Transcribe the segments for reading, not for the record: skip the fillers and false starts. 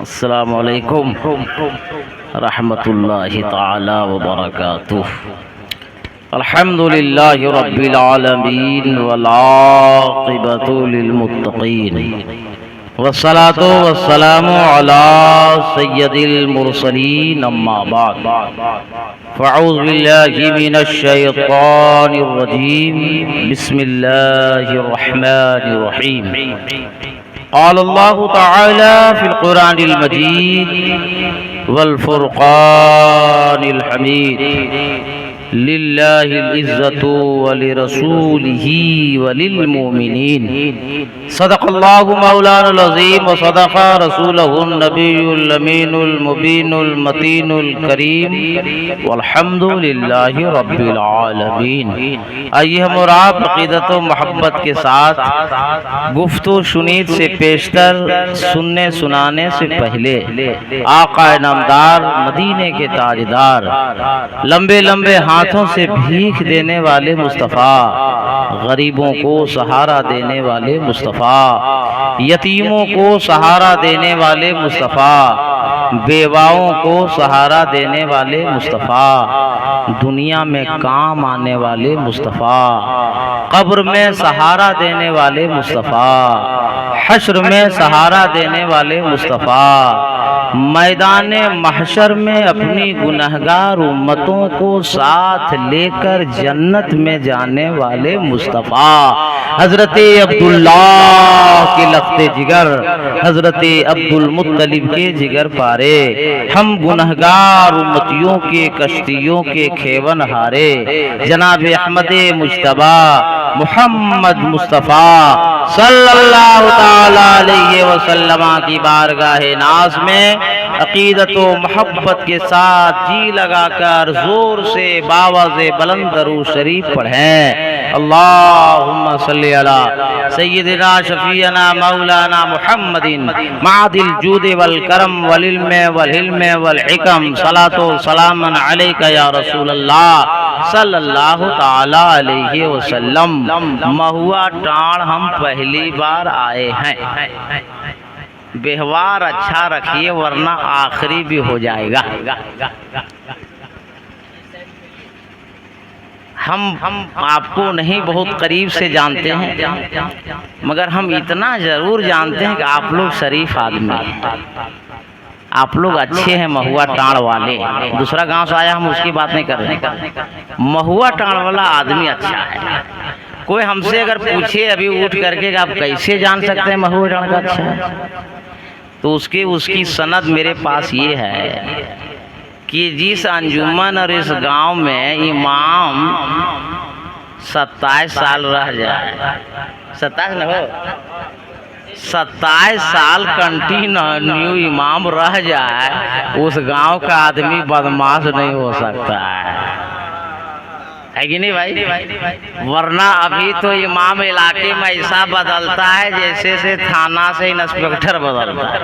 अस्सलामु अलैकुम रहमतुल्लाहि ताला व बरकातुह। अल्हम्दुलिल्लाहि रब्बिल आलमीन वल आक़िबतु लिल मुत्तक़ीन वस्सलातु वस्सलामु अला सय्यदिल मुरसलीन अम्मा बाद। फ़अऊज़ु बिल्लाहि मिनश शैतानिर रजीम। बिस्मिल्लाहिर रहमानिर रहीम। क़ाल अल्लाहु तआला फ़िल क़ुरानिल मजीद वल फ़ुरक़ानिल हमीद। लिल्लाहिल इज़्ज़तु व लिरसूलिही व लिल मोमिनीन। सदक़ल्लाहु मौलानाल अज़ीम व सदक़ रसूलुहुन नबियुल अमीनुल मुबीनुल मतीनुल करीम वल्हम्दुलिल्लाहि रब्बिल आलमीन। आइए हम और आप अक़ीदत व मोहब्बत के साथ गुफ्तु शुनीद से पेशतर सुनने सुनाने से पहले आका नामदार मदीने के ताजदार लंबे लंबे हाथों से भीख देने वाले मुस्तफ़ा, गरीबों को सहारा देने वाले मुस्तफ़ा, यतीमों को सहारा देने वाले मुस्तफ़ा, बेवाओं को सहारा देने वाले मुस्तफ़ा, दुनिया में काम आने वाले मुस्तफ़ा, कब्र में सहारा देने वाले मुस्तफ़ा, हश्र में सहारा देने वाले मुस्तफ़ा, मैदान महशर में अपनी गुनहगार उम्मतों को साथ लेकर जन्नत में जाने वाले मुस्तफ़ा, हज़रत अब्दुल्लाह के लफ्ते जिगर, हज़रत अब्दुल मुत्तलिब के जिगर पारे, हम गुनहगार उम्मतियों के कश्तियों के खेवन हारे जनाब अहमद मुज्तबा मुहम्मद मुस्तफ़ा सल्लल्लाहु ताला अलैहि वसल्लम की बारगाह नाज़ में अक़ीदत व मोहब्बत के साथ जी लगाकर जोर से बावाज़े बुलंद दरूद शरीफ पढ़ें। अल्लाहुम्मा सल्लि अला सय्यिदिना शफ़ीअना मौलाना मुहम्मदिन मादिल जूद वल करम वल इल्म वल हिल्म वल हिकम सलातो सलामन अलैका या रसूल अल्लाह सल्लल्लाहु ताला अलैहि वसल्लम। महुआ टाण हम पहली बार आए हैं, व्यवहार अच्छा रखिए वरना आखिरी भी हो जाएगा। हम आपको नहीं बहुत करीब से जानते हैं, मगर हम इतना ज़रूर जानते हैं कि आप लोग शरीफ आदमी हैं, आप लोग अच्छे हैं। महुआ टाण वाले, दूसरा गांव से आया हम उसकी बात नहीं कर रहे, महुआ टाण वाला आदमी अच्छा है। कोई हमसे अगर पूछे अभी उठ करके कि आप कैसे जान सकते हैं महुआ टाण का अच्छा है, तो उसकी सनद मेरे पास ये है कि जिस अंजुमन और इस गांव में इमाम 27 साल रह जाए, 27 न हो 27 साल कंटिन्यू इमाम रह जाए, उस गांव का आदमी बदमाश नहीं हो सकता है कि नहीं भाई? वरना अभी तो इमाम इलाके में ऐसा बदलता है जैसे से थाना से इंस्पेक्टर बदलता है,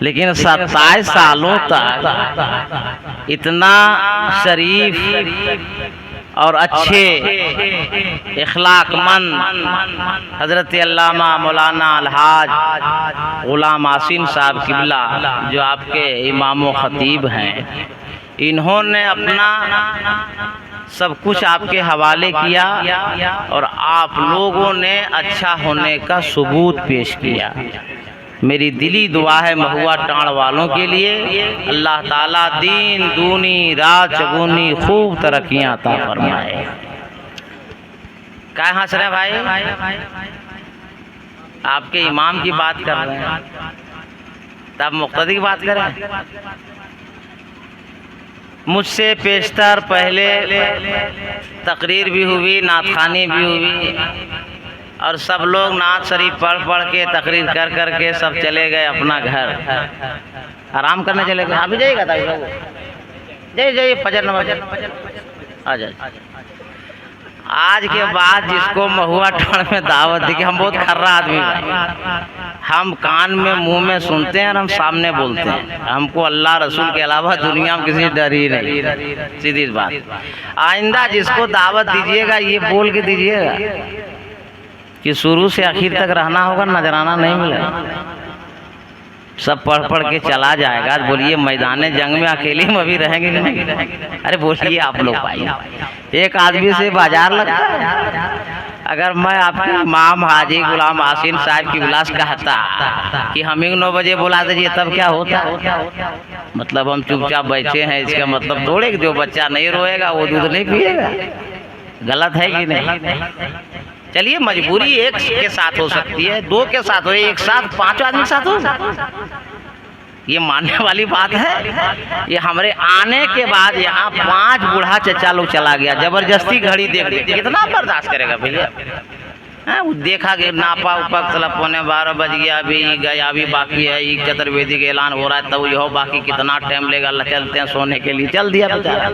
लेकिन 27 सालों तक इतना शरीफ और अच्छे इखलाकमंद हज़रत अल्लामा मौलाना अलहाज गुलाम आसिन साहब किबला जो आपके इमाम व ख़तीब हैं, इन्होंने अपना सब कुछ आपके हवाले किया और आप लोगों ने अच्छा होने का सबूत पेश किया। मेरी दिली दुआ है महुआ टाण वालों के लिए, अल्लाह ताला दीन दूनी रात चगुनी खूब तरक्कियां अता फरमाए। क्या हंस रहे हैं भाई? आपके इमाम की बात कर रहे हैं, तब मुक्तदी की बात करें। मुझसे पेशतर पहले तकरीर भी हुई, नातखानी भी हुई, और सब लोग नात शरीफ पढ़ पढ़ के तकरीर कर कर के सब चले गए अपना घर, आराम करने चले गए। अभी जाइएगा था, जाइए फजर नमाज आ जाए। आज के बाद जिसको महुआ टाण में दावत दी कि हम बहुत खर्रा आदमी हैं, हम कान में मुंह में सुनते हैं और हम सामने बोलते हैं। हमको अल्लाह रसूल के अलावा दुनिया में किसी डर ही नहीं। सीधी बात। आइंदा जिसको दावत दीजिएगा ये बोल के दीजिएगा कि शुरू से आखिर तक रहना होगा, नजराना नहीं मिलेगा। सब पढ़ पढ़ के चला जाएगा। बोलिए मैदान जंग में अकेले में अभी रहेंगे कि नहीं? अरे बोलिए आप लोग भाई, एक आदमी से बाजार लगता है। अगर मैं आपके इमाम हाजी गुलाम आसिम साहब की उलास कहता कि हम 9 बजे बुला दीजिए, तब क्या होता? मतलब हम चुपचाप बैठे हैं, इसका मतलब थोड़े जो बच्चा नहीं रोएगा वो दूध नहीं पिएगा। गलत है कि नहीं? चलिए मजबूरी एक के साथ हो सकती है, 2 के साथ हो, एक साथ 5 आदमी के साथ हो, ये मानने वाली बात है। ये हमारे आने के बाद यहाँ 5 बूढ़ा चचा लोग चला गया, जबरदस्ती घड़ी देख ली। कितना बर्दाश्त करेगा भैया? वो देखा कि नापा उपा चला 11:15 बज गया, अभी गया, अभी बाकी है, एक चतुर्वेदी का ऐलान हो रहा है, तब यह बाकी कितना टाइम लेगा, चलते हैं सोने के लिए। चल दिया बेचारा।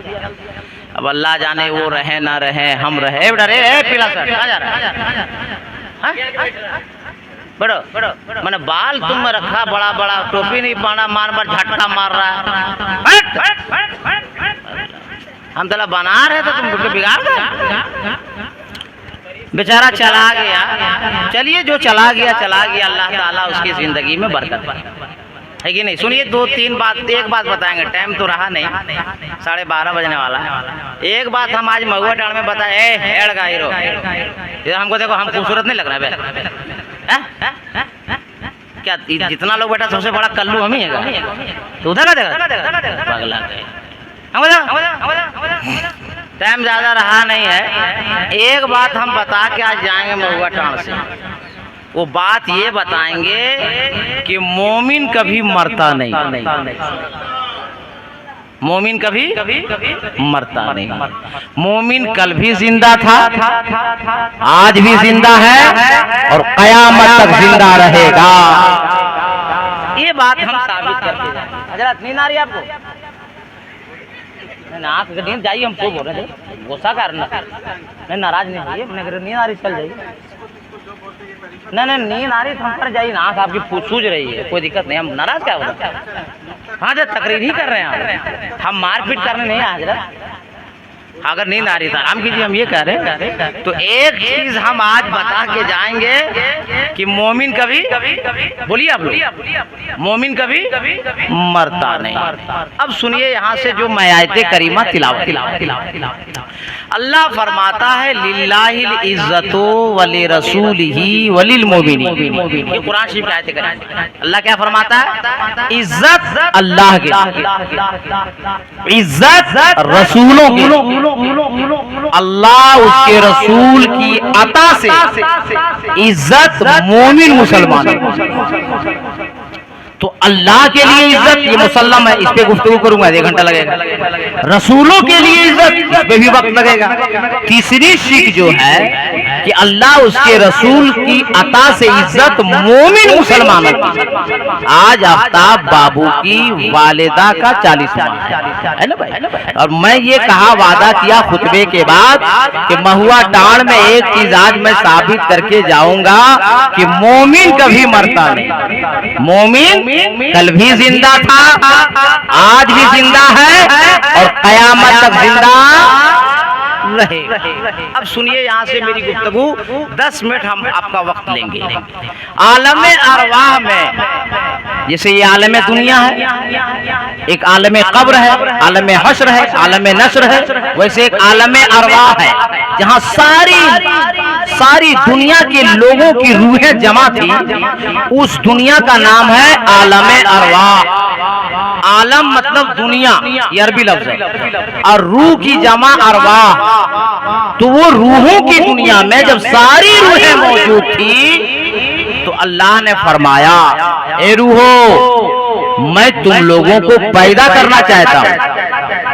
अब अल्लाह जाने वो रहे ना रहे, हम रहे। पीला सर आ जा रहा बड़ो मैंने बाल तुम रखा बड़ा बड़ा, टोपी नहीं पहना, मार मार झटका मार रहा है। हम तला बना रहे तो तुम बिगाड़ रहे। बेचारा चला गया। चलिए जो चला गया चला गया, अल्लाह ताला उसकी जिंदगी में बरकत है कि नहीं? सुनिए 2-3 बात। एक बात बताएंगे, टाइम तो रहा नहीं, 12:30 बजने वाला है। एक बात हम आज महुआ टाण में बताए, हेड़ का हीरो हमको देखो, हम खूबसूरत नहीं लग रहा है? क्या जितना लोग बैठा सबसे बड़ा कल्लू हम ही है? तो उधर का देखा पगला गए। टाइम ज़्यादा रहा नहीं है। एक बात हम बता के आज जाएंगे महुआ टाण से। वो बात ये बताएंगे कि मोमिन कभी मरता नहीं। मोमिन कभी मरता नहीं। मोमिन कल भी जिंदा था, आज भी जिंदा है और कयामत तक जिंदा रहेगा। ये बात हम साबित करके जाएंगे। हजरत नींद आ रही है आपको? आँख नींद जाइए, हम सो बोल रहे थे, गुस्सा करना नहीं, नाराज नहीं होइए। मैंने नींद आ रही, चल जाइए। नहीं नींद आ रही तो हम पर जाइए ना, आँख आपकी सूझ रही है, कोई दिक्कत नहीं। हम नाराज क्या हो? हाँ जो तकरीर ही कर रहे हैं, हम मारपीट करने नहीं आए हजरत। अगर नींद आ रही था आराम कीजिए, हम ये कह रहे हैं। तो एक चीज हम आज बता के जाएंगे कि मोमिन कभी, बोलिए आप लोग, मोमिन कभी मरता नहीं। अब सुनिए यहाँ से जो मैं आयते करीमा तिलावत। अल्लाह फरमाता है लिल्लाहिल इज्जतो वली रसूलिही वलिल मोमिनीन। ये कुरान शरीफ की आयत करीमा। अल्लाह क्या फरमाता है? इज्जत अल्लाह की, इज्जत रसूलों की। अल्लाह उसके रसूल की अता से इज्जत मोमिन मुसलमान। तो अल्लाह के लिए इज्जत ये मुसल्लम है, इस पे गुफ्तगू करूंगा, 1 घंटा लगेगा। रसूलों के लिए इज्जत, इस पे भी वक्त लगेगा। तीसरी सीख जो है कि अल्लाह उसके रसूल की अता से इज्जत मोमिन मुसलमानों की। आज आफ्ताब बाबू की वालिदा का 40वां है ना भाई? और मैं ये कहा, वादा किया खुतबे के बाद कि महुआ टाण में एक चीज आज मैं साबित करके जाऊंगा कि मोमिन कभी मरता नहीं। मोमिन कल भी जिंदा था, आज भी जिंदा है और कयामत तक जिंदा रहे। अब सुनिए यहाँ से मेरी गुफ्तगू 10 मिनट हम आपका वक्त लेंगे। आलमे अरवाह में, जैसे ये आलमे दुनिया है, एक आलमे कब्र है, आलमे हश्र है, आलमे नश्र है, वैसे एक आलमे अरवाह है जहाँ सारी दुनिया के लोगों की रूहें जमा थी। उस दुनिया का नाम है आलमे अरवाह। आलम मतलब दुनिया, ये अरबी लफ्ज है, और रूह की जमा अरवाह। तो वो रूहों की दुनिया में जब सारी रूहें मौजूद थी तो अल्लाह ने फरमाया, ए रूहो, मैं तुम लोगों को पैदा करना चाहता हूँ,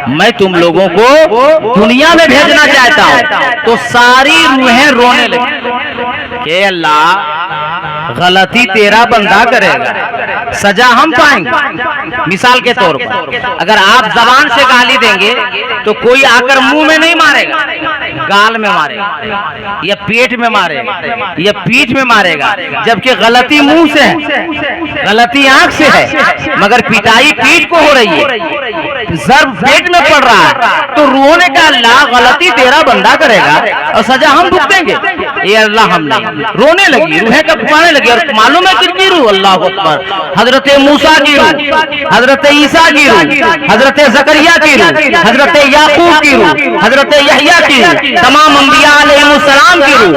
मैं तुम लोगों को दुनिया में भेजना चाहता हूँ। तो सारी रूहें रोने लगी कि अल्लाह गलती तेरा बंदा करेगा, सजा हम पाएंगे। मिसाल के तौर पर अगर आप जबान से गाली देंगे तो कोई आकर मुंह में नहीं मारेगा, गाल में मारेगा, या पेट में मारेगा, या पीठ में मारेगा, जबकि गलती मुंह से है, गलती आंख से है, मगर पिटाई पीठ को हो रही है, जर्ब पेट में पड़ रहा है। तो रोने का अल्लाह गलती तेरा बंदा करेगा और सजा हम भुगतेंगे, ये अल्लाह हम नहीं। रोने लगी, रूहें कपकाने लगी, और मालूम है किसकी रूह? अल्लाह अकबर। हजरत मूसा की रूह, हजरत ईसा की रूह, हजरत जकरिया की रूह, हजरत याकूब की रूह, हजरत यहया की रूह, तमाम अंबिया अलैहिस्सलाम की रूह,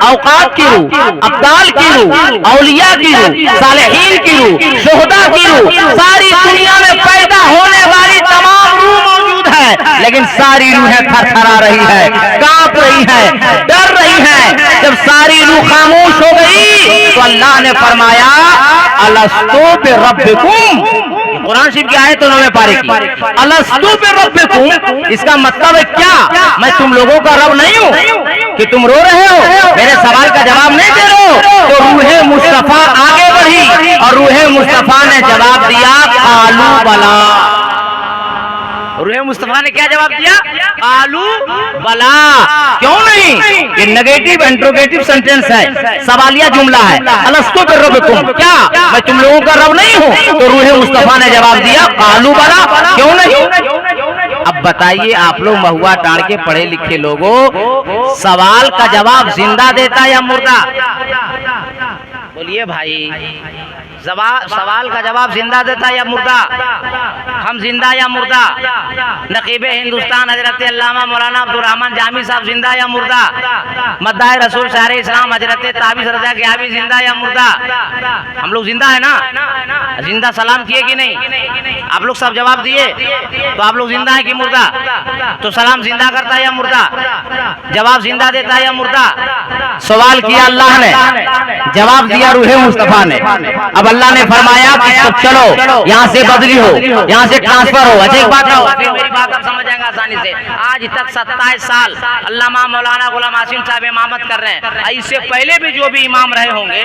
औकात की रूह, अब्दाल की रूह, औलिया की रूह, सालेहीन की रूह, शोहदा की रूह, सारी दुनिया में पैदा होने वाली तमाम रूह मौजूद है, लेकिन सारी रूहें थरथरा रही है, कांप रही है, डर रही है। जब सारी रूह खामोश हो गई तो अल्लाह ने फरमाया अलस्तु बिरब्बिकुम, कुरान शरीफ की आयत 9वें पारे की, अलस्तु बिरब्बिकुम, इसका मतलब है क्या? मैं तुम लोगों का रब नहीं हूँ कि तुम रो रहे हो, मेरे सवाल का जवाब नहीं दे रहे हो? तो रूहे मुस्तफा आगे बढ़ी और रूहे मुस्तफा ने जवाब दिया कालू बला। रूहे मुस्तफा ने क्या जवाब दिया? कालू बला। क्यों नहीं? ये नेगेटिव इंट्रोगेटिव सेंटेंस है, सवालिया जुमला है। अलस्तु बिरब्बिकुम, क्या मैं तुम लोगों का रब नहीं हूँ? तो रूहे मुस्तफा ने जवाब दिया कालू बला, क्यों नहीं? अब बताइए आप लोग महुआ टाड़ के पढ़े लिखे लोगों, सवाल का जवाब जिंदा देता या मुर्दा? बोलिए भाई, सवाल का जवाब जिंदा देता या मुर्दा? हम जिंदा या मुर्दा? नकीबे हिंदुस्तान हजरत अल्लामा मौलाना अब्दुल रहमान जामी साहब जिंदा या मुर्दा? मद्दाए रसूल शायर इस्लाम हजरत ताबिस रज़ा गियाबी जिंदा या मुर्दा? हम लोग जिंदा है ना? जिंदा सलाम किए कि नहीं? आप लोग सब जवाब दिए, तो आप लोग जिंदा है कि मुर्दा? तो सलाम जिंदा करता है या मुर्दा? जवाब जिंदा देता है या मुर्दा? सवाल किया अल्लाह ने, जवाब दिया रूहे मुस्तफा ने। अब अल्लाह ने फरमाया कि चलो यहाँ से बदली हो, यहाँ से ट्रांसफर हो। अच्छा एक बात हो, फिर मेरी बात आप समझ जाएंगे आसानी से। आज तक 27 साल अल्लामा मौलाना गुलाम आसिम साहब इमामत कर रहे हैं। इससे पहले भी जो भी इमाम रहे होंगे,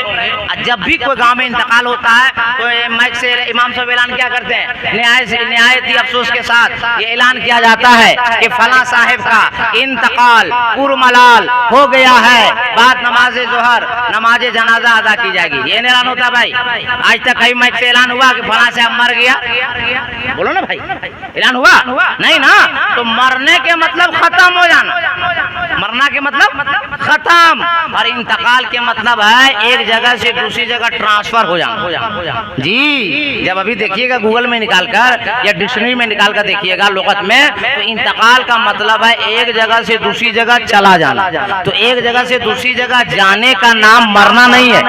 जब भी कोई गांव में इंतकाल होता है तो माइक से इमाम साहब ऐलान क्या करते हैं? निहायत ही अफसोस के साथ ये ऐलान किया जाता है कि फला साहिब का इंतकाल पुरमलाल हो गया है, बाद नमाज जोहर नमाज जनाजा अदा की जाएगी। ये ऐलान होता भाई। आज तक कहीं माइक से ऐलान हुआ कि फला साहब मर गया? बोलो ना भाई, ऐलान हुआ? नहीं ना। तो मरने के मतलब खत्म हो जाना, मरना के मतलब खत्म, और इंतकाल के मतलब है एक जगह से दूसरी जगह ट्रांसफर हो जाना। जी, जब अभी देखिएगा गूगल में निकाल कर या डिक्शनरी में निकाल कर देखिएगा लुगत में, तो इंतकाल का मतलब है एक जगह से दूसरी जगह चला जाना। तो एक जगह से दूसरी जगह जाने का नाम मरना नहीं है,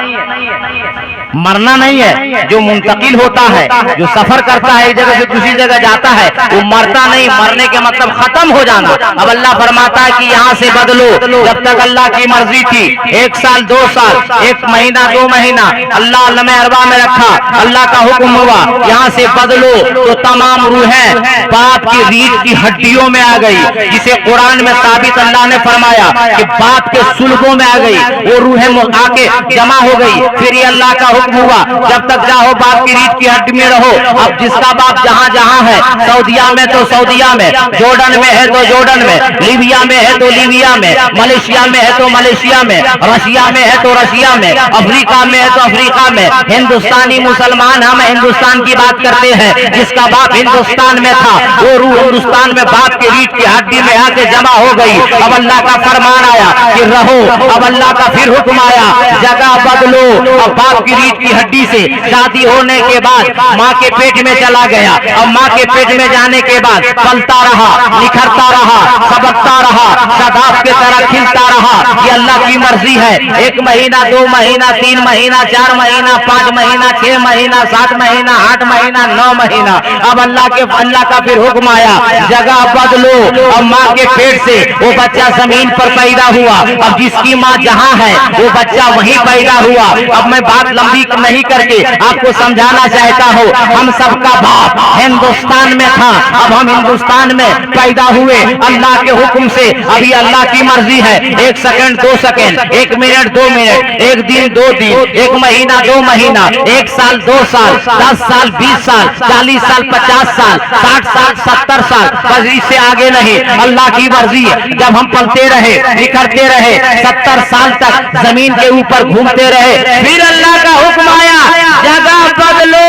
मरना नहीं है। जो मुंतकिल होता है, जो सफर करता है एक जगह से दूसरी जगह जाता है, वो मरता नहीं। मरने के मतलब खत्म हो जाना। अब अल्लाह फरमाता है कि यहाँ से बदलो। जब तक अल्लाह की मर्जी थी, 1 साल 2 साल 1 महीना 2 महीना अल्लाह लम्हे अरबा में रखा, अल्लाह का हुक्म हुआ यहाँ से बदलो, तो तमाम रूहें बाप की रीढ़ की हड्डियों में आ गई, जिसे कुरान में साबित अल्लाह ने फरमाया कि बाप के सुल्बों में आ गई, वो रूहें आके जमा हो गई। फिर ये अल्लाह का हुक्म हुआ जब तक चाहो बाप की रीढ़ की हड्डी में रहो। अब जिसका बाप जहाँ जहाँ है, सऊदिया में तो सऊदिया में, जॉर्डन में है तो जॉर्डन में, लीबिया में है तो लीबिया में, मलेशिया में है तो मलेशिया में, रशिया में है तो रशिया में, अफ्रीका में है तो अफ्रीका में। हिंदुस्तानी मुसलमान हम हिंदुस्तान की बात करते हैं। जिसका बाप हिंदुस्तान में था वो रूह हिंदुस्तान में बाप की रीढ़ की हड्डी में आके जमा हो गई। अब अल्लाह का फरमान आया कि रहो। अब अल्लाह का फिर हुक्म आया जगह बदलो। अब बाप की रीढ़ की हड्डी से शादी होने के बाद माँ के पेट में चला गया। अब माँ के पेट में जाने के बाद पलता रहा, निखरता रहा, सबकता रहा, शदाब के तरह खिलता रहा। ये अल्लाह की मर्जी है। 1 महीना 2 महीना 3 महीना 4 महीना 5 महीना 6 महीना 7 महीना 8 महीना 9 महीना। अब अल्लाह का फिर हुक्म आया जगह बदलो। अब माँ के पेट से वो बच्चा जमीन पर पैदा हुआ। अब जिसकी माँ जहाँ है वो बच्चा वहीं पैदा हुआ। अब मैं बात लंबी नहीं करके आपको समझाना चाहता हूँ, हम सबका बाप हिंदुस्तान में था। अब हम हिंदुस्तान में पैदा हुए अल्लाह के हुक्म से। अभी अल्लाह की मर्जी है, 1 second second 2 second, 1 minute 2 minute, 1 दिन 2 दिन, 1 महीना 2 महीना, 1 साल 2 साल, 10 साल 20 साल, 40 साल 50 साल, 60 साल 70 साल, बस इससे आगे नहीं। अल्लाह की मर्जी जब हम पलते रहे, निखरते रहे, 70 साल तक जमीन के ऊपर घूमते रहे, फिर अल्लाह का हुक्म आया जगह बदलो,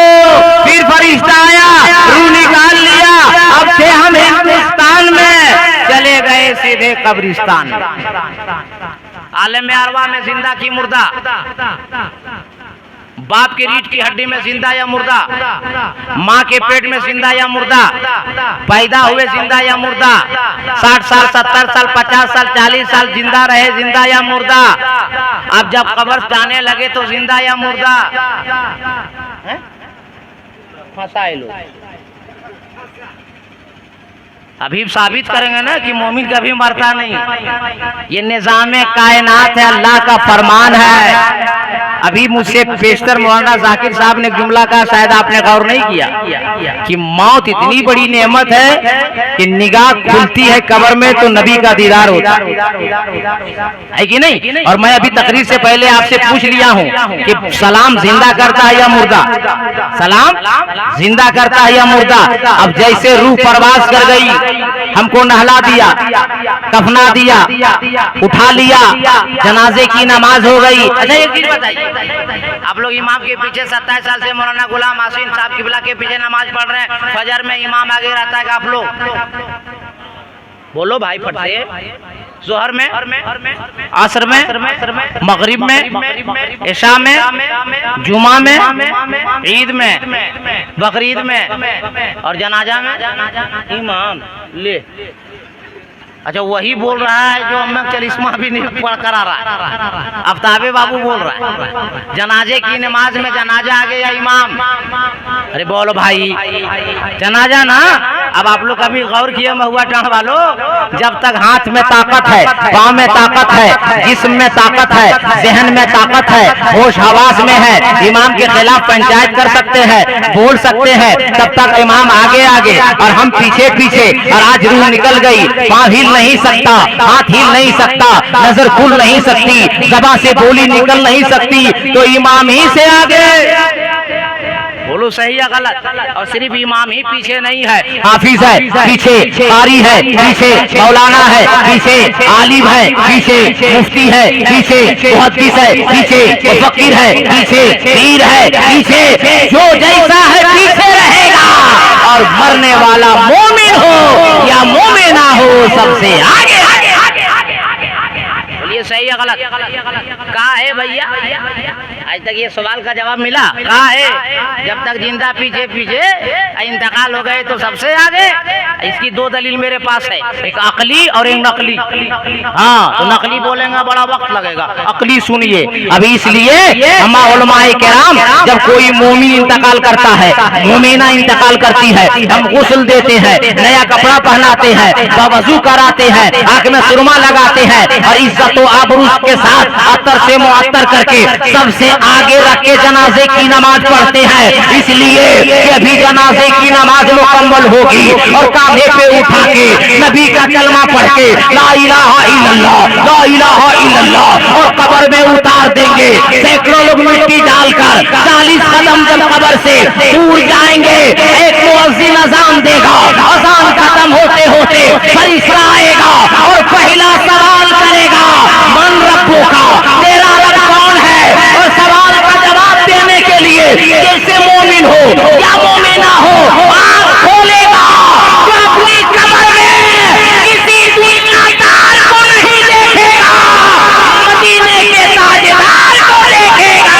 फिर फरिश्ता आया, रूह निकाल लिया, अब थे हम हिंदुस्तान में, चले गए सीधे कब्रिस्तान में। आलम अरवा में जिंदा की मुर्दा, बाप की रीढ़ की हड्डी में जिंदा या मुर्दा, माँ के पेट में जिंदा या मुर्दा, पैदा हुए जिंदा या मुर्दा, 60 साल 70 साल 50 साल 40 साल जिंदा रहे, जिंदा या मुर्दा, अब जब कब्र जाने लगे तो जिंदा या मुर्दा, फंसाए लोग। अभी साबित करेंगे ना कि मोमिन कभी मरता नहीं। ये निज़ाम कायनात है, अल्लाह का फरमान है। अभी मुझसे पेशतर मौलाना जाकिर साहब ने जुमला कहा, शायद आपने गौर नहीं किया कि मौत इतनी बड़ी नेमत है कि निगाह खुलती है कब्र में तो नबी का दीदार होता है कि नहीं। और मैं अभी तकरीर से पहले आपसे पूछ लिया हूँ कि सलाम जिंदा करता है या मुर्दा, सलाम जिंदा करता है या मुर्दा। अब जैसे रूह परवास कर गई, हमको नहला दिया, कफना दिया, उठा लिया, जनाजे की नमाज हो गई। अच्छा एक चीज बताइए, आप लोग इमाम के पीछे 27 साल से मौलाना गुलाम आसिन साहब किबला के पीछे नमाज पढ़ रहे हैं, फजर में इमाम आगे रहता है, आप लोग बोलो भाई फट से, जोहर में, असर में, मगरिब में, इशा में, जुमा में, ईद में, बकरीद में और जनाजा में इमाम ले। अच्छा वही बोल रहा है जो अम्मा चलिस्मा भी नहीं पढ़ कर आ रहा है, अफ्ताबे बाबू बोल रहा है जनाजे की नमाज में जनाजा आगे या इमाम। अरे बोलो भाई जनाजा ना। अब आप लोग कभी गौर किए महुआ टाँड़ वालों, जब तक हाथ में ताकत है, पाँव में ताकत है, जिस्म में ताकत है, जहन में ताकत है, होश हवास में है, इमाम के खिलाफ पंचायत कर सकते हैं, बोल सकते हैं, तब तक इमाम आगे आगे और हम पीछे पीछे। और आज रूह निकल गई, पाँव हिल नहीं सकता, हाथ हिल नहीं सकता, नजर खुल नहीं सकती, ज़बान से बोली निकल नहीं सकती, तो इमाम ही से आगे। बोलो सही या गलत। और सिर्फ इमाम ही पीछे नहीं है, हाफिज है पीछे, कारी है पीछे, मौलाना है पीछे, आलिम है पीछे, मुफ्ती है पीछे, मुहद्दिस है पीछे, फकीर है पीछे, पीर है पीछे, जो जैसा है पीछे रहेगा। और मरने वाला मोमिन हो या मोमिना हो सबसे आगे। बोलिए सही या गलत। कहा है भैया आज तक ये सवाल का जवाब मिला? कहा है जब तक जिंदा पीछे पीछे, इंतकाल हो गए तो सबसे आगे। इसकी 2 दलील मेरे पास है, एक अकली और एक नकली। हाँ तो नकली बोलेंगे बड़ा वक्त लगेगा, अकली सुनिए। अभी इसलिए हम उलमाए किराम जब कोई मोमिन इंतकाल करता है, मोमिना इंतकाल करती है, हम गुस्ल देते हैं, नया कपड़ा पहनाते हैं, वजू कराते हैं, आंख में सुरमा लगाते हैं और इज्जत व आबरू के साथ अतर से मुअत्तर करके सबसे आगे रख के जनाजे की नमाज पढ़ते हैं। इसलिए कि अभी जनाजे की नमाज मुकम्मल होगी और कांधे पे उठा के नबी का कलमा पढ़ के ला इलाहा इल्लल्लाह, ला इलाहा इल्लल्लाह और कब्र में उतार देंगे। सैकड़ों लोग मिट्टी डालकर 40 कदम जब कब्र से दूर जाएंगे, एक मुअज्जिन अज़ान देगा, अज़ान खत्म होते होते फरिश्ता आएगा और पहला सवाल करेगा, मन रब्बो का, तेरा रब कौन है? और सवाल का जवाब देने के लिए कैसे मोमिन हो या मोमिना हो आँख खोलेगा तो अपनी कब्र में किसी दुनियादार को नहीं देखेगा, मदीने के ताजदार को देखेगा।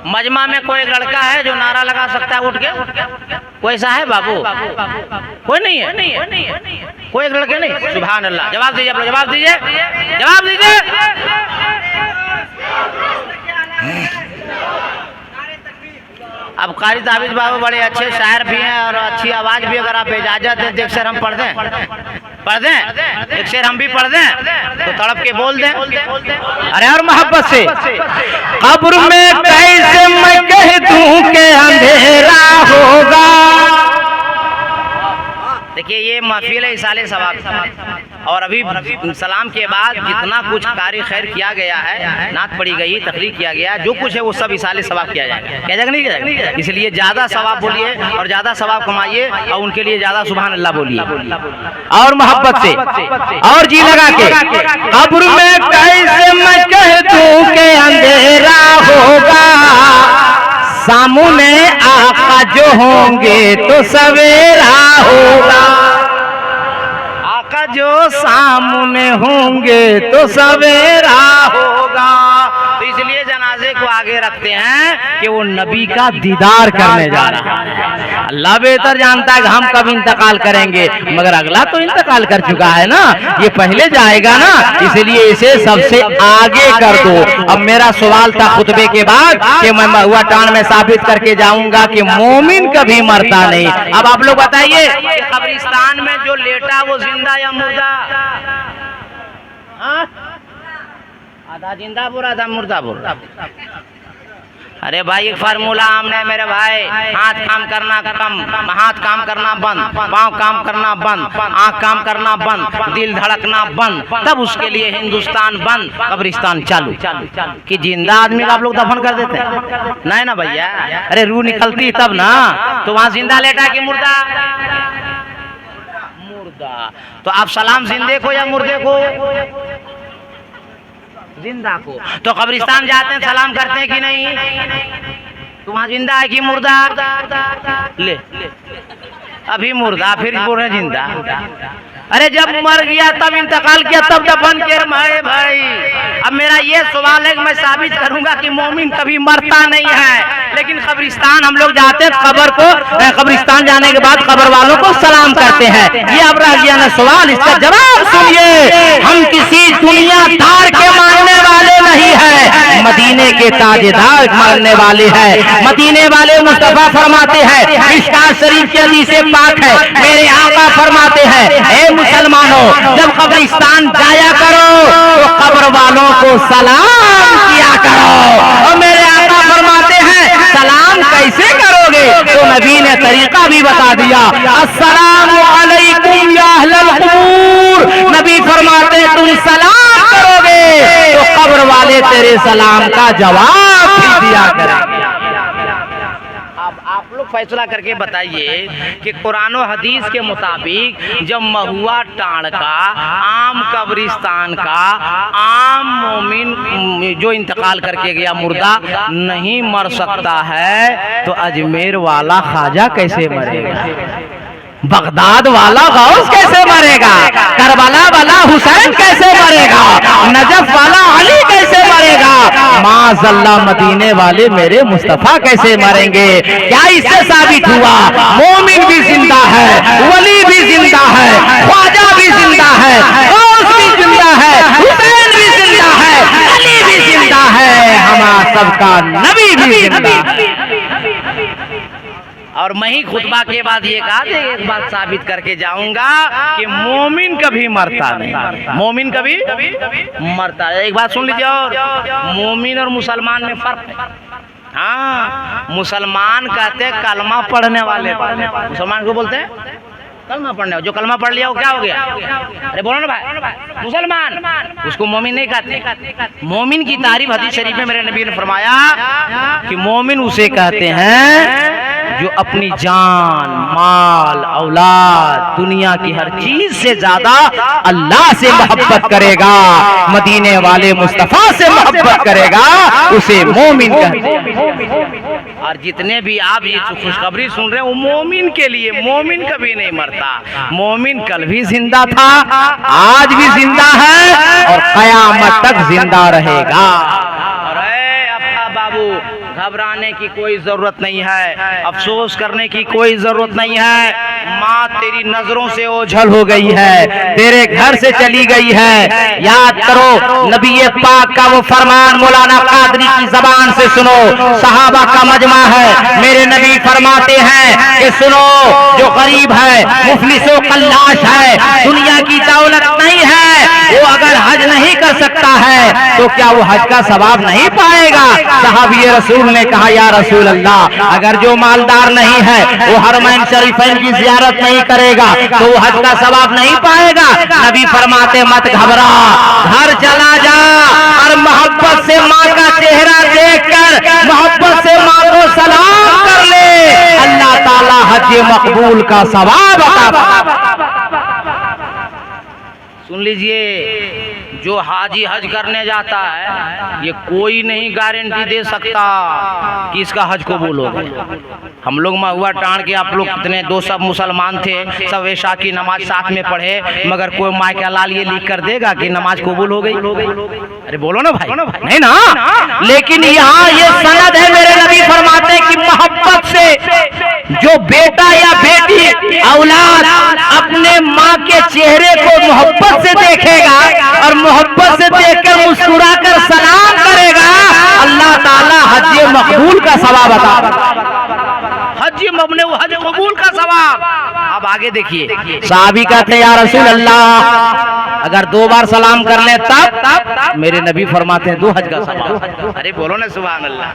मजमा में कोई लड़का है जो नारा लगा सकता है उठ के? कोई ऐसा है बाबू? कोई नहीं है, कोई एक लड़के नहीं। सुभान अल्लाह। जवाब दीजिए, आप लोग जवाब दीजिए, जवाब दीजिए। अब कारी ताबिज बाबू बड़े अच्छे शायर भी हैं और अच्छी आवाज भी, अगर आप इजाजत दें देख सर हम पढ़ दें। पढ़ दें, एक शेर हम भी पढ़ दें तो तड़प के बोल दें। अरे और मोहब्बत से, कब्र में कैसे मैं कह दूं कि अंधेरा होगा। देखिए ये महफिल है इसाले सवाब, और अभी सलाम के बाद जितना कुछ कार्य खैर किया गया है, नात पढ़ी गई, तकरीर किया गया, जो कुछ है वो सब इसाले सवाब किया जाएगा। क्या जाएगा? नहीं किया जाएगा। इसलिए ज़्यादा सवाब बोलिए और ज़्यादा सवाब कमाइए और उनके लिए ज़्यादा सुभान अल्लाह बोलिए और मोहब्बत से और जी लगा के। कब्र में कैसे मैं कह दूं कि अंधेरा होगा, सामने आका जो होंगे तो सवेरा होगा। आका जो सामने होंगे तो सवेरा होगा। तो इसलिए जनाजे को आगे रखते हैं कि वो नबी का दीदार करने जा रहा है। अल्लाह बेहतर जानता है कि हम कब इंतकाल करेंगे, मगर अगला तो इंतकाल कर चुका है ना, ये पहले जाएगा ना, इसलिए इसे सबसे आगे कर दो। अब मेरा सवाल था खुतबे के बाद कि मैं महुआ टाण में साबित करके जाऊंगा कि मोमिन कभी मरता नहीं। अब आप लोग बताइए, कब्रिस्तान में जो लेटा वो जिंदा या मुर्दा? आधा जिंदा बोल, आधा मुर्दा बोल। अरे भाई एक फार्मूला हमने मेरे भाई, हाथ काम करना कम, हाथ काम करना बंद, पाँव काम करना बंद, आँख काम करना बंद, दिल धड़कना बंद, तब उसके लिए हिंदुस्तान बंद, कब्रिस्तान चालू। कि जिंदा आदमी को आप लोग दफन कर देते हैं? नहीं ना भैया, अरे रूह निकलती तब ना। तो वहाँ जिंदा लेटा कि मुर्दा? मुर्दा। तो आप सलाम जिंदे को या मुर्दे को? जिंदा को। तो कब्रिस्तान जाते हैं सलाम करते हैं कि नहीं? तो वहाँ जिंदा है कि मुर्दा? ले अभी मुर्दा, फिर बोल रहे जिंदा। अरे जब मर गया तब इंतकाल किया तब दफन किया भाई। अब मेरा ये सवाल है कि मैं साबित करूंगा कि मोमिन कभी मरता नहीं है, लेकिन कब्रिस्तान हम लोग जाते हैं, कब्र को, कब्रिस्तान जाने के बाद कब्र वालों को सलाम करते हैं। ये अब रह गया ना सवाल, इसका जवाब सुनिए। हम किसी दुनियादार के मानने वाले नहीं है, मदीने के ताजेदार मानने वाले हैं। मदीने वाले मुस्तफा फरमाते हैं, मिशकात शरीफ की हदीस पाक है, मेरे आका फरमाते हैं, मुसलमानों जब कब्रिस्तान जाया करो तो कब्र वालों को सलाम किया करो। और मेरे आका फरमाते हैं सलाम कैसे करोगे? तो नबी ने तरीका भी बता दिया, अस्सलामु अलैकुम या अहलल कबूर। नबी फरमाते तुम सलाम करोगे तो कब्र वाले तेरे सलाम का जवाब भी दिया करेंगे। आप लोग फैसला करके बताइए कि कुरान और हदीस के मुताबिक जब महुआ टाण का, आम कब्रिस्तान का, आम मोमिन जो इंतकाल करके गया मुर्दा नहीं मर सकता है, तो अजमेर वाला ख्वाजा कैसे मरेगा? बगदाद वाला गौस कैसे मरेगा? करबला वाला हुसैन कैसे मरेगा? नजफ वाला अली कैसे मरेगा? माज़अल्लाह मदीने वाले मेरे मुस्तफा कैसे मरेंगे? क्या इससे साबित हुआ मोमिन भी जिंदा है, वली भी जिंदा है, ख्वाजा भी जिंदा है, गौस भी जिंदा है, हुसैन भी जिंदा है, अली भी जिंदा है, हमारा सबका नबी भी जिंदा है। और मैं ही खुतबा के बाद ये कहा था, एक बात साबित करके जाऊंगा कि मोमिन कभी मरता नहीं, मोमिन कभी मरता है। एक बात सुन लीजिए, और मोमिन और मुसलमान में फर्क है। हाँ, मुसलमान कहते कलमा पढ़ने वाले, मुसलमान को बोलते हैं कलमा पढ़ने, जो कलमा पढ़ लिया वो क्या हो गया? अरे बोलो ना भाई, मुसलमान, उसको मोमिन नहीं कहते। मोमिन की तारीफ हदीस शरीफ में मेरे नबी ने फरमाया कि मोमिन उसे कहते हैं जो अपनी जान, माल, औलाद, दुनिया की हर चीज से ज्यादा अल्लाह से मोहब्बत करेगा, मदीने वाले मुस्तफा से मोहब्बत करेगा, उसे मोमिन कहते हैं। और जितने भी आप ये खुशखबरी सुन रहे हैं वो मोमिन के लिए, मोमिन कभी नहीं मरता। मोमिन कल भी जिंदा था, आज भी जिंदा है और कयामत तक जिंदा रहेगा। अरे अपना बाबू घबराने की कोई जरूरत नहीं है, अफसोस करने की कोई जरूरत नहीं है। माँ तेरी नजरों से ओझल हो गई है, तेरे घर से चली गई है। याद करो नबी पाक का वो फरमान मौलाना कादरी की जबान से सुनो, सहाबा का मजमा है। मेरे नबी फरमाते हैं कि सुनो, जो गरीब है, मुफलिसो कल्लाश है, दुनिया की दौलत नहीं है, वो अगर हज नहीं कर सकता है तो क्या वो हज का सवाब नहीं पाएगा? सहाबी रसूल ने कहा या रसूल अल्लाह, अगर जो मालदार नहीं है वो हरमैन शरीफैन की जियारत नहीं करेगा तो वो हज का सवाब नहीं पाएगा। नबी फरमाते मत घबरा, घर चला जा और मोहब्बत से माँ का चेहरा देखकर मोहब्बत से माँ को सलाम कर ले, अल्लाह ताला हज मकबूल का सवाब अता। सुन लीजिए, जो हाजी हज करने जाता है ये कोई नहीं गारंटी दे सकता कि इसका हज कबूल होगा। हम लोग महुआ टाण के आप लोग कितने दो सब मुसलमान थे, सब ऐशा की नमाज साथ में पढ़े, मगर कोई माँ का लाल ये लिख कर देगा कि नमाज कबूल हो गई? अरे बोलो ना भाई, नहीं ना। लेकिन यहाँ ये सनद है, मेरे नबी फरमाते हैं कि मोहब्बत से जो बेटा या बेटी औलाद अपने माँ के चेहरे को मोहब्बत से देखेगा और मोहब्बत से देखकर मुस्कुराकर सलाम करेगा, अल्लाह ताला हज मकबूल का सवाब अता। हज मबने वो हज कबूल का सवाब। अब आगे देखिए, साहबी कहते हैं या रसूल अल्लाह, अगर 2 बार सलाम कर ले तब मेरे नबी फरमाते हैं 2 हज का सवाब। अरे बोलो ना सुभान अल्लाह।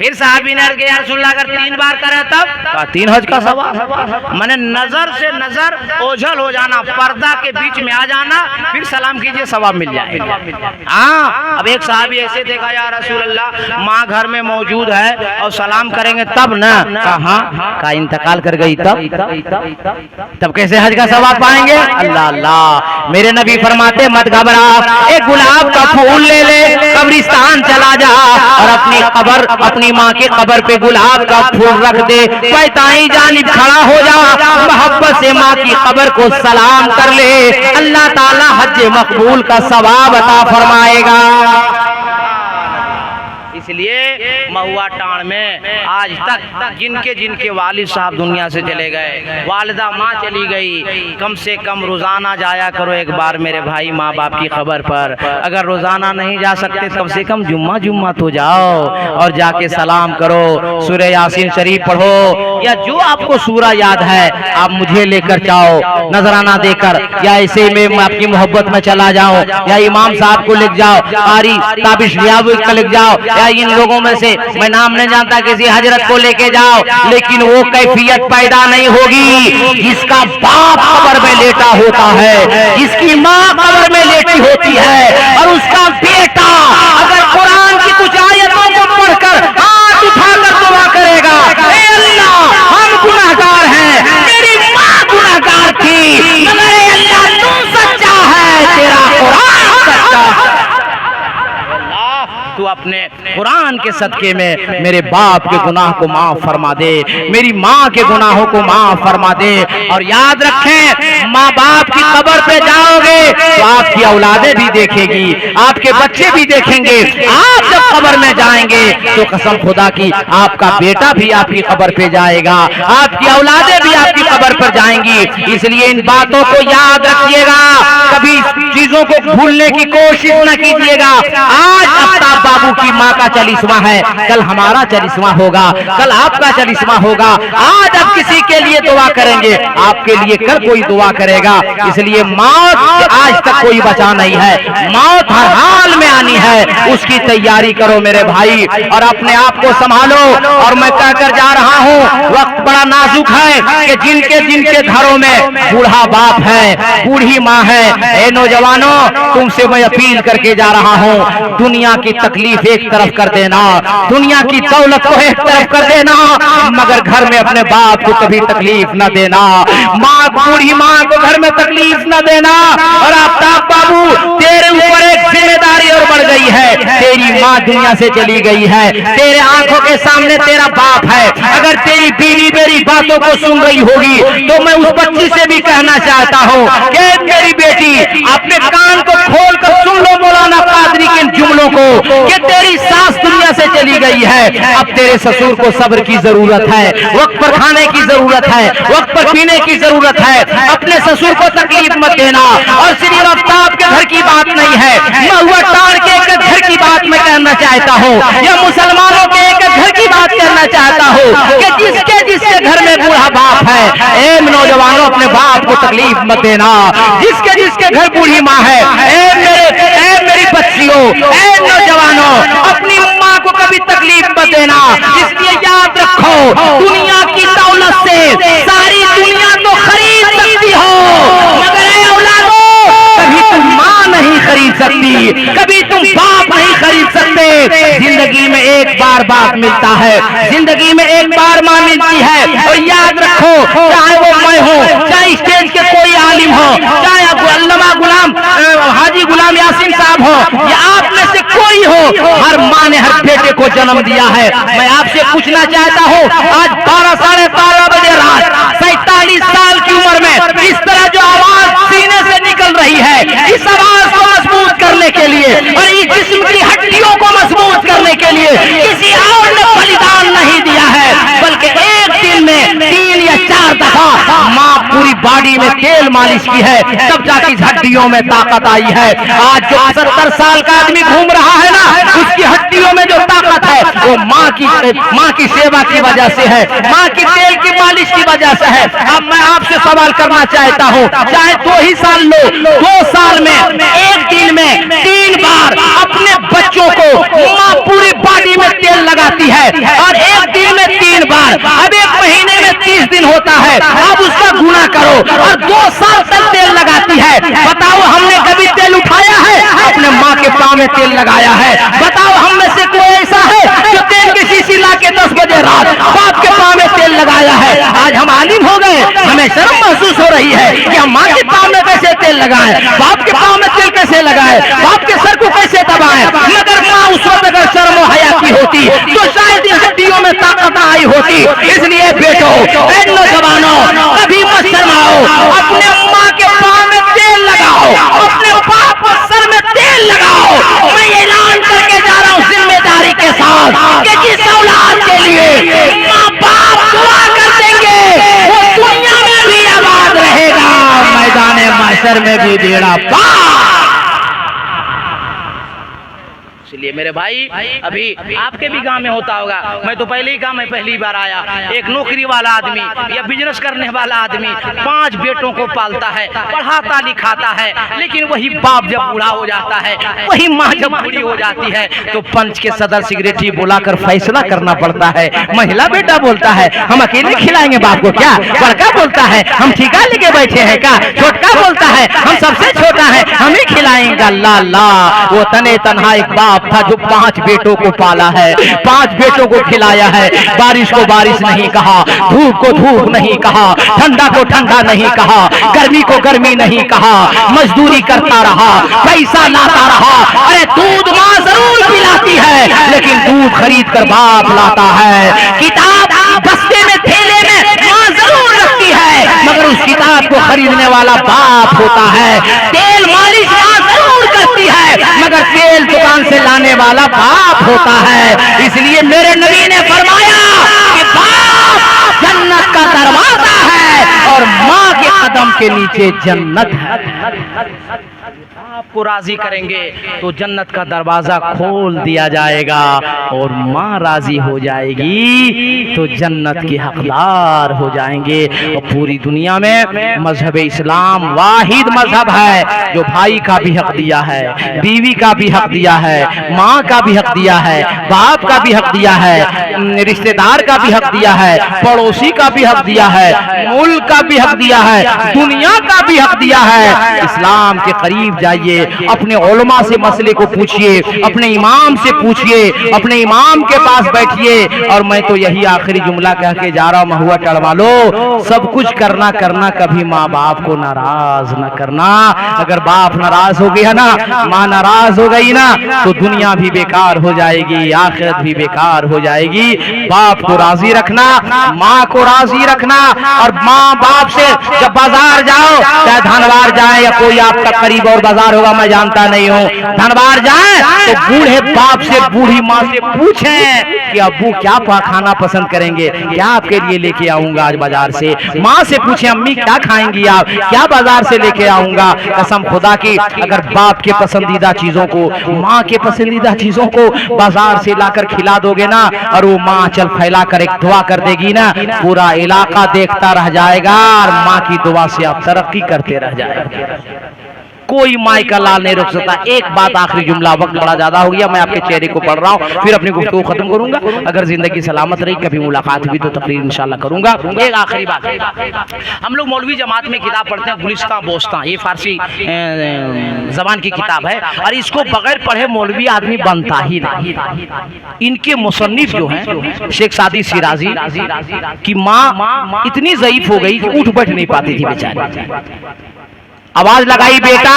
फिर साहबी ने अर्ज़ किया या रसूल अल्लाह, अगर 3 बार करे तब 3 हज का सवाब। मैंने नजर से नजर ओझल हो जाना, पर्दा के बीच में आ जाना, फिर सलाम कीजिए, सवाब मिल जाएगा। हाँ, अब एक साहबी ऐसे देखा या रसूल अल्लाह, माँ घर में मौजूद है और सलाम करेंगे तब ना, कहा का इंतकाल कर गई तब कैसे हज का सवाब पाएंगे? अल्लाह अल्लाह। मेरे नबी फरमाते मत घबरा, एक गुलाब का फूल ले ले, कब्रिस्तान चला जा और अपनी कब्र, अपनी माँ के कब्र पे गुलाब का फूल रख दे, पैताई जानिब खड़ा हो जा, मोहब्बत से माँ की कब्र को सलाम कर ले, अल्लाह ताला हज मकबूल का सवाब अता फरमाएगा। इसलिए महुआ टाण में आज तक जिनके जिनके वालिद साहब दुनिया से चले गए, वालिदा माँ चली गई, कम से कम रोज़ाना जाया करो एक बार मेरे भाई माँ बाप की खबर पर। अगर रोज़ाना नहीं जा सकते कम से कम जुम्मा जुम्मा तो जाओ और जाके सलाम करो, सूरह यासीन शरीफ पढ़ो, या जो आपको सूरा याद है आप मुझे लेकर जाओ नजराना देकर, या ऐसे में मैं आपकी मोहब्बत में चला जाऊं, या इमाम साहब को लिख जाओ, कारी ताबिश को लिख जाओ, या इन लोगों में से मैं नाम नहीं जानता किसी हजरत को लेके जाओ, लेकिन वो कैफियत पैदा नहीं होगी जिसका बाप कब्र में लेटा होता है, जिसकी माँ कब्र में लेटी होती है, और उसका बेटा अगर कुरान की कुछ आयतों को पढ़कर हाथ उठाकर दुआ करेगा, ए अल्लाह हम गुनाहगार हैं, मेरी माँ गुनाहगार थी, मगर अल्लाह तू सच्चा है, तेरा कुरान सच्चा है, तू अपने कुरान के सदके में मेरे बाप के गुनाह को माफ फरमा दे, मेरी माँ के गुनाहों को माफ फरमा दे। और याद रखें, माँ बाप की कब्र पे जाओगे तो आपकी औलादें भी देखेगी, आपके बच्चे भी देखेंगे। आप जब कब्र में जाएंगे तो कसम खुदा की आपका बेटा भी आपकी कब्र पे जाएगा, आपकी औलादें भी आपकी कब्र पर जाएंगी। इसलिए इन बातों को याद रखिएगा, कभी चीजों को भूलने की कोशिश न कीजिएगा। आज आफ्ताब बाबू की माँ का चलिस्मा है, कल हमारा चलिस्मा होगा, कल आपका चलिस्मा होगा। आज आप किसी के लिए दुआ करेंगे, आपके लिए कल कोई दुआ करेगा। इसलिए मौत आज तक कोई बचा नहीं है, मौत हर हाल में आनी है, उसकी तैयारी करो मेरे भाई, और अपने आप को संभालो। और मैं कहकर जा रहा हूँ, वक्त बड़ा नाजुक है कि जिनके जिनके घरों में बूढ़ा बाप है, बूढ़ी माँ है, ए नौजवानों तुमसे मैं अपील करके जा रहा हूँ, दुनिया की तकलीफ एक तरफ कर देना, दुनिया की दौलत को एक तरफ कर देना, मगर घर में अपने बाप को कभी तकलीफ न देना, माँ बूढ़ी माँ को घर में तकलीफ न देना। और आफ्ताब बाबू तेरे ऊपर एक जिम्मेदारी और बढ़ गई है, तेरी माँ दुनिया से चली गई है, तेरे आंखों के सामने तेरा बाप है, अगर तेरी बीवी मेरी बातों को सुन रही होगी तो मैं उस बच्ची से भी कहना चाहता हूँ कि मेरी बेटी अपने कान को खोल कर सुन लो मौलाना कादरी के जुमलों जुमलों को कि तेरी सास दुनिया से चली गई है, अब तेरे ससुर को सब्र की जरूरत है, वक्त पर खाने की जरूरत है, वक्त पर पीने की जरूरत है, अपने ससुर को तकलीफ मत देना। और सिर्फ आफ्ताब के घर की बात नहीं है, महुआ टाड़ के एक घर की बात मैं कहना चाहता हूँ, या मुसलमानों के एक घर की बात कहना चाहता हूँ कि जिसके घर में बूढ़ा बाप है, ए नौजवानों अपने बाप को तकलीफ मत देना। जिसके घर बूढ़ी माँ है, ए मेरी बच्चियों, ए नौजवानों, अपनी माँ को कभी तकलीफ मत देना। इसलिए याद रखो, दुनिया की दौलत से सारी दुनिया तो खरीद सकती हो, मगर ए औलादो, कभी तुम माँ नहीं खरीद सकती, कभी तुम बाप नहीं खरीद सकते। जिंदगी में एक बार बाप मिलता है, जिंदगी में एक बार माँ मिलती है। और याद रखो, चाहे वो मैं हूँ, चाहे स्टेज के कोई आलिम हो, चाहे अल्लामा गुलाम हाजी गुलाम यासीन साहब हो, या आप में से कोई हो, हर माँ ने हर बेटे को जन्म दिया है। मैं आपसे पूछना चाहता हूँ, आज 12 साढ़े 12 बजे रात 47 साल की उम्र में इस तरह जो आवाज सीने से निकल रही है, इस आवाज को मजबूत करने के लिए और इस जिस्म की हड्डियों को मजबूत करने के लिए किसी और ने बलिदान नहीं दिया है, बल्कि एक दिन में 3 या 4 दफा माँ पूरी बॉडी में तेल मालिश की है, तब जाके हड्डियों में ताकत आई है। आज जो 70 साल का आदमी घूम रहा है ना, उसकी हड्डियों में जो ताकत है वो माँ की सेवा की वजह से है, माँ की तेल की मालिश की वजह से है। अब मैं आपसे सवाल करना चाहता हूँ, चाहे 2 ही साल लो, 2 साल में एक दिन में 3 बार अपने बच्चों को माँ पूरी बॉडी में तेल लगाती है, और एक दिन में 3 बार, अब एक महीने में 30 दिन होता है, अब उसका गुना करो, और 2 साल तक तेल लगाती है। बताओ, हमने कभी तेल उठाया है? अपने माँ के पाँव में तेल लगाया है। बताओ, हम में से कोई ऐसा है जो तेल की शीशी ला के 10 बजे रात बाप के पाँव में तेल लगाया है? आज हम आलिम हो गए, हमें शर्म महसूस हो रही है कि हम माँ के पाँव में कैसे तेल लगाएं, बाप के पाँव में तेल कैसे लगाएं, बाप के सर को कैसे दबाएं। मगर माँ उस वक्त अगर शर्म और हया की होती तो शायद इन हड्डियों में ताकत आई होती। इसलिए बेटो, नौजवानों, कभी मत शर्माओ, अपने माँ के पाँव में तेल लगाओ, अपने बाप के सर में तेल लगाओ। मैं ऐलान करके जा रहा हूँ जिम्मेदारी के साथ कि जिस औलाद के लिए माँ बाप दुआ कर देंगे, वो दुनिया में भी आबाद रहेगा, मैदान महशर में भी बेड़ा पार। इसलिए मेरे भाई, अभी आपके भी गांव में होता होगा, मैं तो पहले ही गांव में पहली बार आया, एक नौकरी वाला आदमी या बिजनेस करने वाला आदमी 5 बेटों को पालता है, पढ़ाता लिखाता है, लेकिन वही बाप जब बूढ़ा हो जाता है, वही माँ जब बूढ़ी हो जाती है, तो पंच के सदर सेक्रेटरी बुलाकर फैसला करना पड़ता है। महिला बेटा बोलता है, हम अकेले खिलाएंगे बाप को क्या? बड़का बोलता है, हम ठीका लेके बैठे हैं क्या? छोटका बोलता है, हम सबसे छोटा है, हम ही खिलाएंगे। ला वो तने तन्हा एक बाप था जो 5 बेटों को पाला है, 5 बेटों को खिलाया है। बारिश को बारिश नहीं कहा, धूप को धूप नहीं कहा, ठंडा को ठंडा नहीं कहा, गर्मी को गर्मी नहीं कहा, मजदूरी करता रहा, पैसा लाता रहा। अरे दूध माँ जरूर पिलाती है, लेकिन दूध खरीद कर बाप लाता है। किताब बस्ते में थैले में माँ जरूर रखती है, मगर उस किताब को खरीदने वाला बाप होता है। तेल मालिश माँ जरूर करती है, मगर तेल दुकान से लाने वाला बाप होता है। इसलिए मेरे नबी ने फरमाया कि बाप जन्नत का दरवाजा है और माँ के कदम के नीचे जन्नत है। आपको राजी करेंगे तो जन्नत का दरवाजा खोल दिया जाएगा, और माँ राजी हो जाएगी तो जन्नत के हकदार हो जाएंगे। और पूरी दुनिया में मजहब इस्लाम वाहिद मजहब है जो भाई का भी हक दिया है, बीवी का भी हक दिया है, माँ का भी हक दिया है, बाप का भी हक दिया है, रिश्तेदार का भी हक दिया है, पड़ोसी का भी हक दिया है, मुल्क का भी हक दिया है, दुनिया का भी हक दिया है। इस्लाम के करीब जाइए, अपने उलमा से मसले को पूछिए, अपने इमाम से पूछिए, अपने इमाम के पास बैठिए। और मैं तो यही आखिरी जुमला कह के जा रहा हूँ, महुआ टड़वा लो, सब कुछ करना कभी माँ बाप को नाराज न करना। अगर बाप नाराज हो गया ना, माँ नाराज हो गई ना, तो दुनिया भी बेकार हो जाएगी, आखिरत भी बेकार हो जाएगी। बाप को राजी रखना, माँ को राजी रखना। और माँ बाप से जब बाजार जाओ, चाहे धनवार जाए या कोई आपका करीब और बाजार होगा, मैं जानता नहीं हूँ, धनवार जाए तो बूढ़े बाप से बूढ़ी माँ से पूछें कि अब्बू क्या खाना पसंद करेंगे, क्या आपके लिए लेके आऊंगा आज बाजार से। माँ से पूछें अम्मी क्या खाएंगी आप, क्या बाजार से लेके आऊंगा। कसम खुदा की अगर बाप के पसंदीदा चीजों को, माँ के पसंदीदा चीजों को बाजार से लाकर खिला दोगे ना, और वो माँ चल फैला कर एक दुआ कर देगी ना, पूरा इलाका देखता रह जाएगा और माँ की दुआ से आप तरक्की करते रह जाएगा। कोई माई का लाल नहीं रोक सकता। एक बात आखिरी जुमला, वक्त बड़ा ज्यादा हो गया, मैं आपके चेहरे को पढ़ रहा हूँ, फिर अपनी गुफ्तगू खत्म करूंगा। अगर जिंदगी सलामत रही, कभी मुलाकात हुई तो तकरीर इंशाल्लाह करूंगा। एक आखिरी बात, हम लोग मौलवी जमात में किताब पढ़ते हैं गुलिस्तां बोस्तां, ये फारसी जबान की किताब है, और इसको बगैर पढ़े मौलवी आदमी बनता ही नहीं। इनके मुसन्निफ जो हैं शेख सादी शिराजी की माँ इतनी ज़ईफ हो गई कि उठ बैठ नहीं पाती थी बेचारी। आवाज लगाई बेटा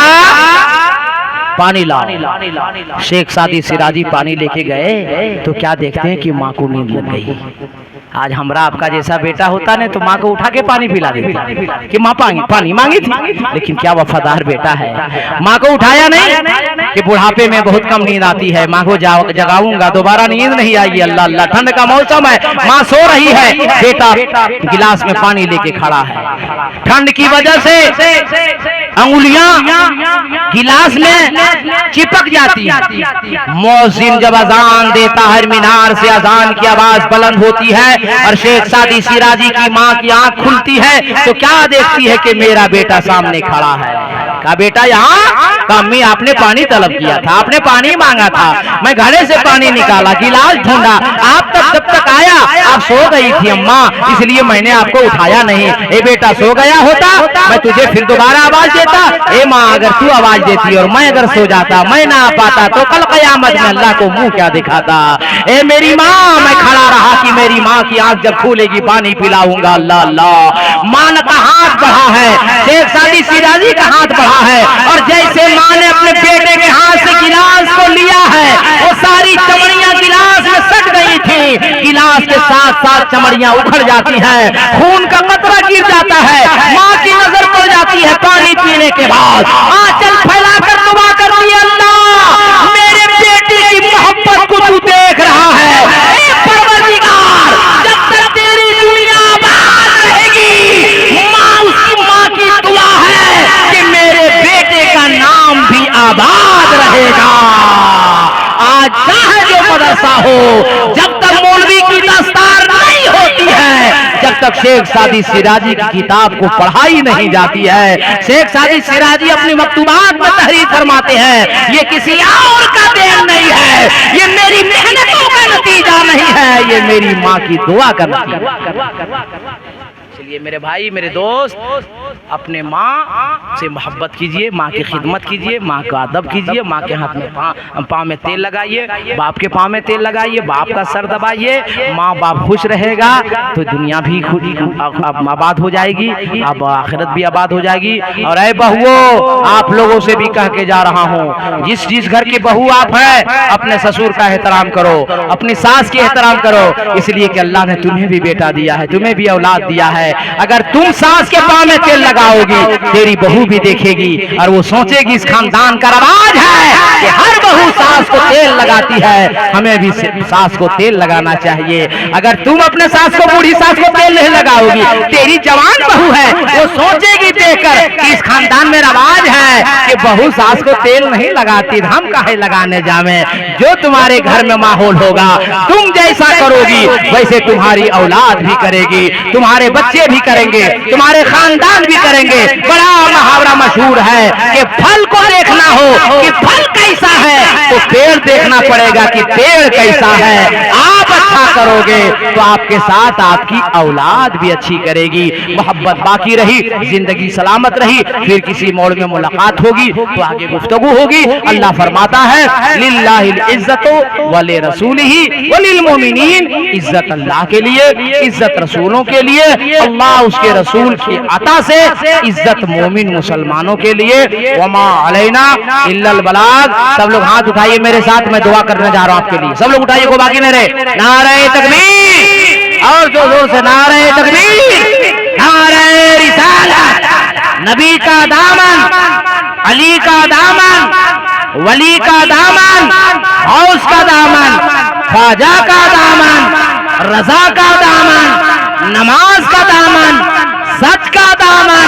पानी लाओ। शेख सादी सिराजी पानी लेके गए तो क्या देखते हैं कि माँ को नींद लग गई। आज हमरा आपका जैसा बेटा होता ने तो माँ को उठा के पानी पिला देती कि माँ पानी मांगी थी, लेकिन क्या वफादार बेटा है। माँ को उठाया नहीं कि बुढ़ापे में बहुत कम नींद आती है, माँ को जगाऊंगा दोबारा नींद नहीं आएगी, अल्लाह अल्लाह ठंड का मौसम है, माँ सो रही है, बेटा गिलास में पानी लेके खड़ा है। ठंड की वजह से अंगुलियां गिलास में चिपक जाती है। मौजिन जब अजान देता है, मीनार से अजान की आवाज बुलंद होती है और शेख सादी सिराजी की माँ की आंख खुलती है तो क्या देखती है कि मेरा बेटा सामने खड़ा है। कहा बेटा यहाँ, अम्मी आपने पानी तलब किया था, आपने पानी मांगा था, मैं घड़े से पानी निकाला, गिलास ढूंढा, आप तक जब तक आया आप सो गई थी अम्मा, इसलिए मैंने आपको उठाया नहीं। ए बेटा सो गया होता मैं तुझे फिर दोबारा आवाज देता। ए माँ अगर तू आवाज देती और मैं अगर सो जाता, मैं ना आ पाता तो कल कयामत में अल्लाह को मुंह क्या दिखाता। ए मेरी माँ, मैं खड़ा रहा कि मेरी माँ की आंख जब खुलेगी पानी पिलाऊंगा। अल्लाह अल्लाह। माँ का हाथ बढ़ा है, शेख सादी सिराजी का हाथ बढ़ा है, और जैसे माँ ने अपने बेटे के हाथ से गिलास को लिया है, वो सारी चमड़ियां गिलास में सट गई थी, गिलास के साथ साथ चमड़ियां उखड़ जाती हैं, खून का कतरा गिर जाता है, माँ की नजर पड़ जाती है पानी पीने के बाद, आंचल फैलाकर दुआ करती है अल्लाह मेरे बेटे की मोहब्बत को तू देख रहा है, परवरदिगार जब तक तेरी दुनिया आबाद रहेगी, माँ उसकी माँ की दुआ है कि मेरे बेटे का नाम भी आबाद रहेगा। आज चाहे जो मदरसा हो, जब तक मौलवी की दस्तार नहीं होती है, जब तक शेख सादी सिराजी की किताब को पढ़ाई नहीं जाती है। शेख सादी सिराजी अपनी मकतूबात में तहरीर फरमाते हैं, ये किसी और का देन नहीं है, ये मेरी मेहनतों का नतीजा नहीं है, ये मेरी माँ की दुआ का नतीजा। इसलिए मेरे भाई, मेरे दोस्त, अपने माँ से मोहब्बत कीजिए, माँ की खिदमत कीजिए, माँ का अदब कीजिए, माँ के हाथ में पाँव में तेल लगाइए, बाप के पाँव में तेल लगाइए, बाप का सर दबाइए। माँ बाप खुश रहेगा तो दुनिया भी आबाद हो जाएगी, अब आखिरत भी आबाद हो जाएगी। और ऐ बहुओं, आप लोगों से भी कह के जा रहा हूँ, जिस घर की बहू आप है, अपने ससुर का एहतराम करो, अपनी सास की एहतराम करो, इसलिए कि अल्लाह ने तुम्हें भी बेटा दिया है, तुम्हें भी औलाद दिया है। अगर तुम सास के पाँव में तेल लगाओगी, तेरी बहू भी देखेगी और वो सोचेगी इस खानदान का रवाज है कि हर बहू सास को तेल लगाती है, हमें भी सास को तेल लगाना चाहिए। अगर तुम अपने सास को, बूढ़ी सास को तेल नहीं लगाओगी, तेरी जवान बहू है, वो सोचेगी देखकर कि इस खानदान में रवाज है कि बहू सास को तेल नहीं लगाती, हम काहे लगाने जावे। जो तुम्हारे घर में माहौल होगा, तुम जैसा करोगी वैसे तुम्हारी औलाद भी करेगी, तुम्हारे बच्चे भी करेंगे, तुम्हारे खानदान भी करेंगे। बड़ा मुहावरा मशहूर है कि फल को देखना हो कि फल कैसा है तो पेड़ देखना पड़ेगा कि पेड़ कैसा है। आप अच्छा करोगे तो आपके साथ आपकी औलाद भी अच्छी करेगी। मोहब्बत बाकी रही, जिंदगी सलामत रही, फिर किसी मोड़ में मुलाकात होगी तो आगे गुफ्तगू होगी। अल्लाह फरमाता है लिल्लाहिल इज्जतु वली रसूलिही वलिल मोमिनीन, इज्जत अल्लाह के लिए, इज्जत रसूलों के लिए, अल्लाह उसके रसूल की अता से इज्जत मोमिन मुसलमानों के लिए। वमा अलैना इल्लल बलाग। सब लोग हाथ उठाइए मेरे साथ, मैं दुआ करने जा रहा हूं आपके लिए। सब लोग उठाइए, को बाकी मेरे। नारे तकबीर, और जोर से नारे तकबीर, नारे रिसालत। नबी का दामन, अली का दामन, वली का दामन ख्वाजा का दामन, रजा का दामन, नमाज का दामन, सच का दामन।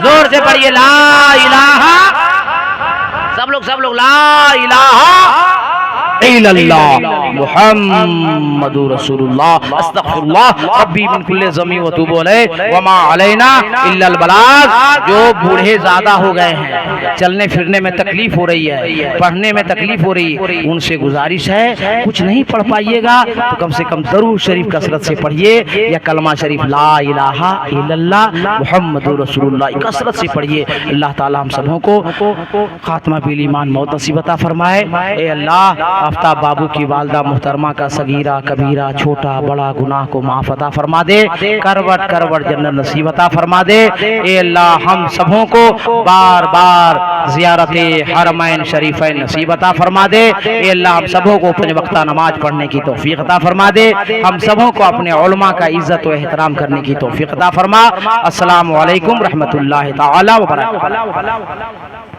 जोर से पढ़िए ला इलाहा, सब लोग ला इलाहा इल्लल्लाह मुहम्मदुर रसूलुल्लाह अस्तगफिरुल्लाह रब्बी मिन कुल्ली ज़मी व तूबू अलैहि व मा अलैना इल्लल बलाग। जो बूढ़े ज्यादा हो गए हैं, चलने फिरने में तकलीफ हो रही है, पढ़ने में तकलीफ हो रही है, उनसे गुजारिश है कुछ नहीं पढ़ पाइएगा तो कम से कम दरूद शरीफ कसरत से पढ़िए या कलमा शरीफ ला इलाहा इल्लल्लाह मुहम्मदुर रसूलुल्लाह कसरत से पढ़िए। अल्लाह ताला हम सबों को खात्मा बिल ईमान मौत नसीब अता फरमाए। ए अल्लाह आफ्ताब बाबू की वालदा मुहतरमा का सगीरा कबीरा छोटा बड़ा गुनाह को माफ अता फरमा दे, करवट करवट जन्नत नसीब अता फरमा दे। ए अल्लाह हम सबों को बार बार ज़ियारते हरमैन शरीफैन नसीब अता फरमा दे। ए अल्लाह हम सबों को अपने वक्ता नमाज पढ़ने की तौफीक अता फरमा दे। हम सबों को अपने उलमा का इज्जत व एहतराम करने की तौफीक अता फरमा। अस्सलामु अलैकुम रहमतुल्लाहि तआला व बरकातहू।